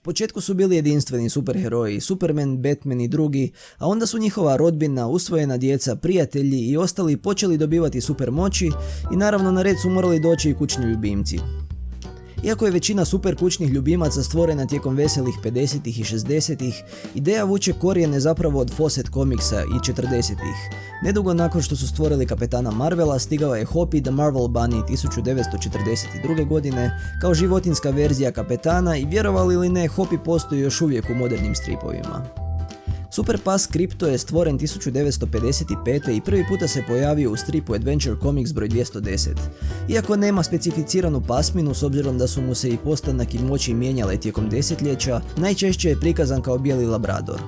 početku su bili jedinstveni superheroji, Superman, Batman i drugi, a onda su njihova rodbina, usvojena djeca, prijatelji i ostali počeli dobivati super moći i naravno na red su morali doći i kućni ljubimci. Iako je većina super kućnih ljubimaca stvorena tijekom veselih 50-ih i 60-ih, ideja vuče korijene zapravo od Fawcett komiksa i 40-ih. Nedugo nakon što su stvorili kapetana Marvela, stigao je Hoppy the Marvel Bunny 1942. godine kao životinjska verzija kapetana i vjerovali ili ne, Hoppy postoji još uvijek u modernim stripovima. Super pas Krypto je stvoren 1955. i prvi puta se pojavio u stripu Adventure Comics broj 210. Iako nema specificiranu pasminu, s obzirom da su mu se i postanak i moći mijenjale tijekom desetljeća, najčešće je prikazan kao bijeli labrador.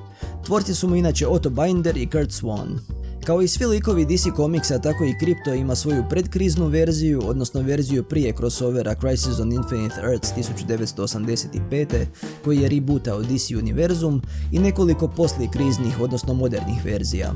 Tvorci su mu inače Otto Binder i Curt Swan. Kao i svi likovi DC Comicsa, tako i Krypto ima svoju predkriznu verziju, odnosno verziju prije crossovera Crisis on Infinite Earths 1985. koji je rebootao DC univerzum i nekoliko poslijekriznih, odnosno modernih verzija.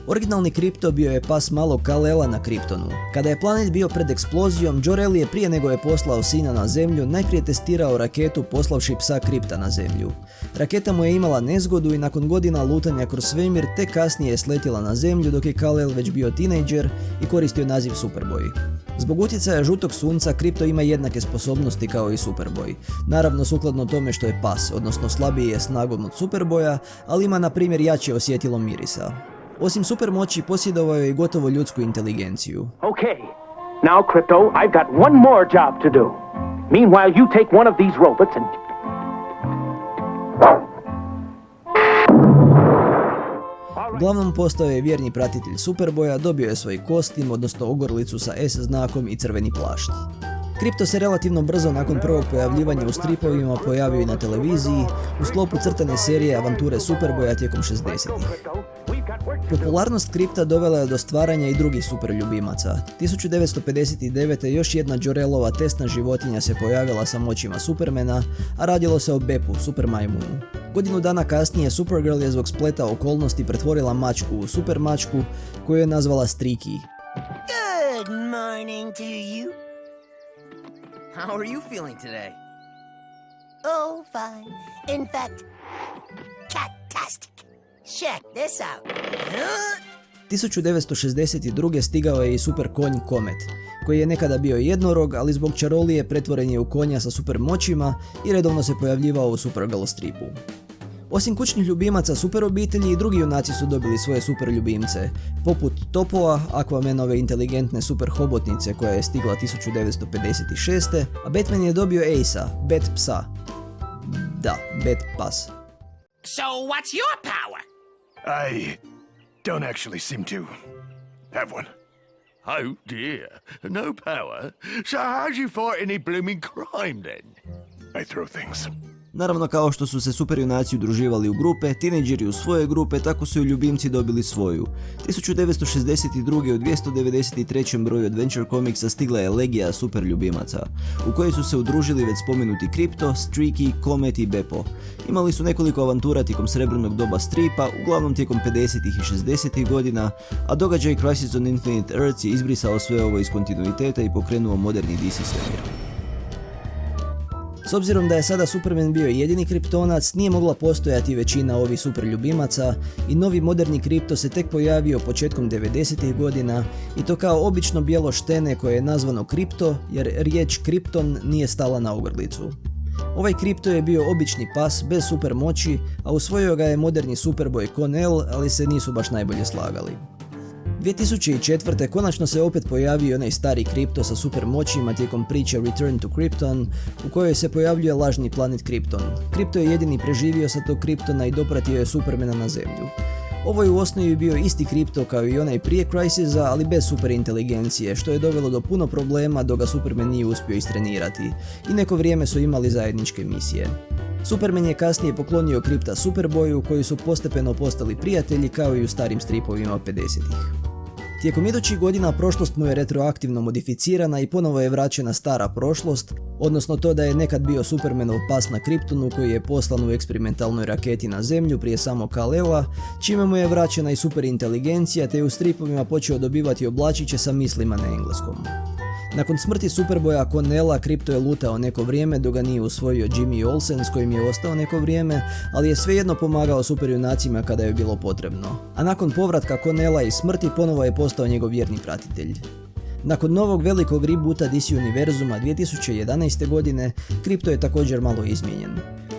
Originalni Krypto bio je pas malog Kal-Ela na Kryptonu. Kada je planet bio pred eksplozijom, Jor-El je prije nego je poslao sina na zemlju najprije testirao raketu poslavši psa Krypta na zemlju. Raketa mu je imala nezgodu i nakon godina lutanja kroz svemir tek kasnije je sletjela na zemlju dok je Kal-El već bio tinejdžer i koristio naziv Superboy. Zbog utjecaja žutog sunca, Krypto ima jednake sposobnosti kao i Superboy. Naravno sukladno tome što je pas, odnosno slabiji je snagom od Superboya, ali ima na primjer jače osjetilo mirisa. Osim supermoći, posjedovao je i gotovo ljudsku inteligenciju. Okay, now Krypto, I've got one more job to do. Meanwhile, you take one of these robots and... Uglavnom postao je vjerni pratitelj Superboya, dobio je svoj kostim, odnosno ogrlicu sa S znakom i crveni plašt. Krypto se relativno brzo nakon prvog pojavljivanja u stripovima pojavio i na televiziji u sklopu crtane serije Avanture Superboya tijekom 60-ih. Popularnost Krypta dovela je do stvaranja i drugih superljubimaca. 1959. još jedna Jor-Elova testna životinja se pojavila sa moćima Supermana, a radilo se o Bepu, super majmunu. Godinu dana kasnije Supergirl je zbog spleta okolnosti pretvorila mačku u super mačku koju je nazvala Streaky. Good morning to you. How are you feeling today? Oh, fine. In fact, cat-tastic. Check this out. 1962. stigao je i super konj Comet, koji je nekada bio jednorog, ali zbog čarolije pretvoren je u konja sa super moćima i redovno se pojavljivao u Supergirl stripu. Osim kućnih ljubimaca super obitelji, i drugi junaci su dobili svoje super ljubimce, poput Topoa, Aquamanove inteligentne super hobotnice koja je stigla 1956. A Batman je dobio Ace-a, Bat psa. Da, Bat pas. So what's your power? I don't actually seem to have one. Oh dear, no power? So how'd you fight any blooming crime then? I throw things. Naravno, kao što su se superjunaci udruživali u grupe, tinejdžeri u svoje grupe, tako su i ljubimci dobili svoju. 1962. u 293. broju Adventure Comicsa stigla je legija super ljubimaca, u kojoj su se udružili već spomenuti Krypto, Streaky, Comet i Beppo. Imali su nekoliko avantura tijekom srebrnog doba stripa, uglavnom tijekom 50-ih i 60-ih godina, a događaj Crisis on Infinite Earths je izbrisao sve ovo iz kontinuiteta i pokrenuo moderni DC svemir. S obzirom da je sada Superman bio jedini kriptonac, nije mogla postojati većina ovih super ljubimaca i novi moderni Krypto se tek pojavio početkom 90-ih godina i to kao obično bijelo štene koje je nazvano Krypto jer riječ Krypton nije stala na ogrlicu. Ovaj Krypto je bio obični pas bez super moći, a usvojio ga je moderni Superboy Kon-El, ali se nisu baš najbolje slagali. 2004. konačno se opet pojavio onaj stari Krypto sa super moćima tijekom priče Return to Krypton, u kojoj se pojavljuje lažni planet Krypton. Krypto je jedini preživio sa tog Kryptona i dopratio je Supermana na zemlju. Ovo je u osnovi bio isti Krypto kao i onaj prije Crisisa, ali bez super inteligencije, što je dovelo do puno problema dok ga Superman nije uspio istrenirati i neko vrijeme su imali zajedničke misije. Superman je kasnije poklonio Krypta Superboyu, koji su postepeno postali prijatelji kao i u starim stripovima 50-ih. Tijekom idućih godina prošlost mu je retroaktivno modificirana i ponovo je vraćena stara prošlost, odnosno to da je nekad bio Supermanov pas na Kryptonu koji je poslan u eksperimentalnoj raketi na zemlju prije samog Kal-Ela, čime mu je vraćena i super inteligencija te je u stripovima počeo dobivati oblačiće sa mislima na engleskom. Nakon smrti Superboya Connella, Krypto je lutao neko vrijeme dok ga nije usvojio Jimmy Olsen s kojim je ostao neko vrijeme, ali je svejedno pomagao superjunacima kada je bilo potrebno. A nakon povratka Connella i smrti ponovo je postao njegov vjerni pratitelj. Nakon novog velikog reboota DC univerzuma 2011. godine, Krypto je također malo izmijenjen.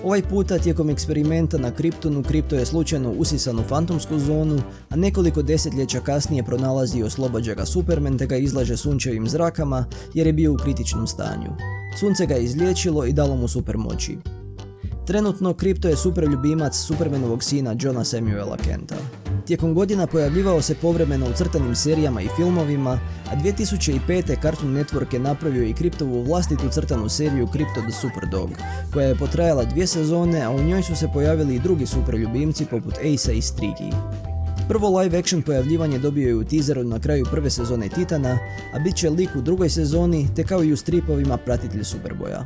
Ovaj puta tijekom eksperimenta na Kryptonu, Krypto je slučajno usisan u fantomsku zonu, a nekoliko desetljeća kasnije pronalazi i oslobađa ga Superman te ga izlaže sunčevim zrakama jer je bio u kritičnom stanju. Sunce ga je izliječilo i dalo mu super moći. Trenutno Krypto je super ljubimac Supermanovog sina Johna Samuela Kenta. Tijekom godina pojavljivao se povremeno u crtanim serijama i filmovima, a 2005. Cartoon Network je napravio i Kryptovu vlastitu crtanu seriju Krypto the Superdog, koja je potrajala 2 sezone, a u njoj su se pojavili i drugi super ljubimci poput Ace i Streaky. Prvo live action pojavljivanje dobio je u teaseru na kraju prve sezone Titana, a bit će lik u drugoj sezoni, te kao i u stripovima pratitelj Superboya.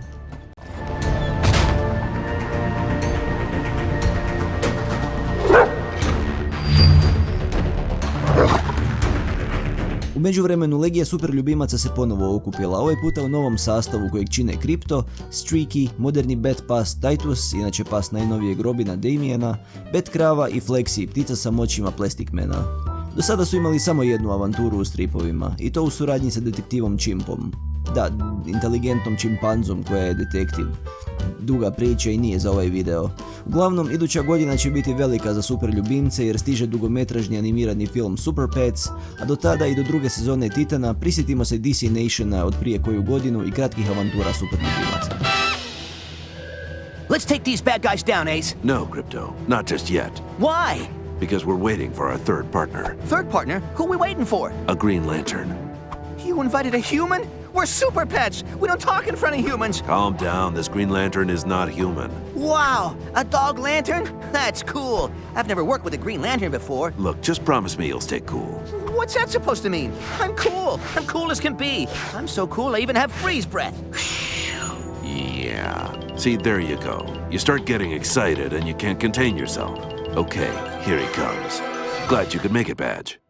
U međuvremenu legija superljubimaca se ponovo okupila, ovaj puta u novom sastavu kojeg čine Krypto, Streaky, moderni Bat pas Titus, inače pas najnovijeg Robina Damiana, Bat krava i Flexi, ptica sa moćima Plastic Mana. Do sada su imali samo jednu avanturu u stripovima, i to u suradnji sa detektivom Chimpom. Da, inteligentnom čimpanzom koja je detektiv. Duga priča i nije za ovaj video. Uglavnom, iduća godina će biti velika za super ljubimce jer stiže dugometražni animirani film Super Pets, a do tada i do druge sezone Titana prisjetimo se DC Nationa od prije koju godinu i kratkih avantura super ljubimaca. Let's take these bad guys down, Ace. No, Krypto, not just yet. Why? Because we're waiting for our third partner, Third partner? Who are we waiting for? a Green Lantern. You invited a human? We're super pets. We don't talk in front of humans. Calm down, this Green Lantern is not human. Wow, a dog lantern? That's cool. I've never worked with a Green Lantern before. Look, just promise me you'll stay cool. What's that supposed to mean? I'm cool. I'm cool as can be. I'm so cool I even have freeze breath. Yeah. See, there you go. You start getting excited and you can't contain yourself. Okay, here he comes. Glad you could make it, Badge.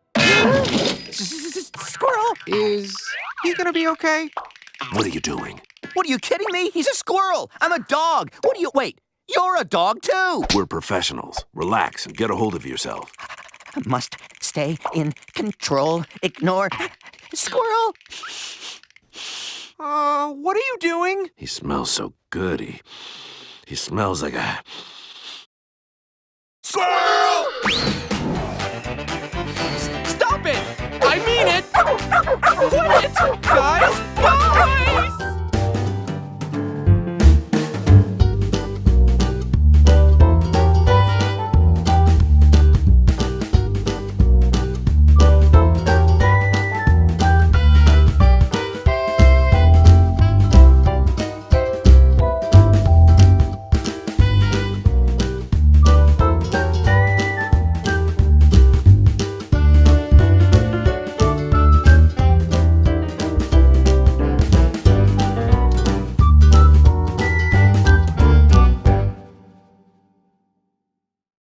Squirrel? Is he gonna be okay? What are you doing? What, are you kidding me? He's a squirrel. I'm a dog. What do you... Wait, you're a dog too. We're professionals. Relax and get a hold of yourself. I must stay in control. Ignore... Squirrel? What are you doing? He smells so good. He smells like a... Squirrel! Stop it! I mean it! Quit it! Guys! Guys!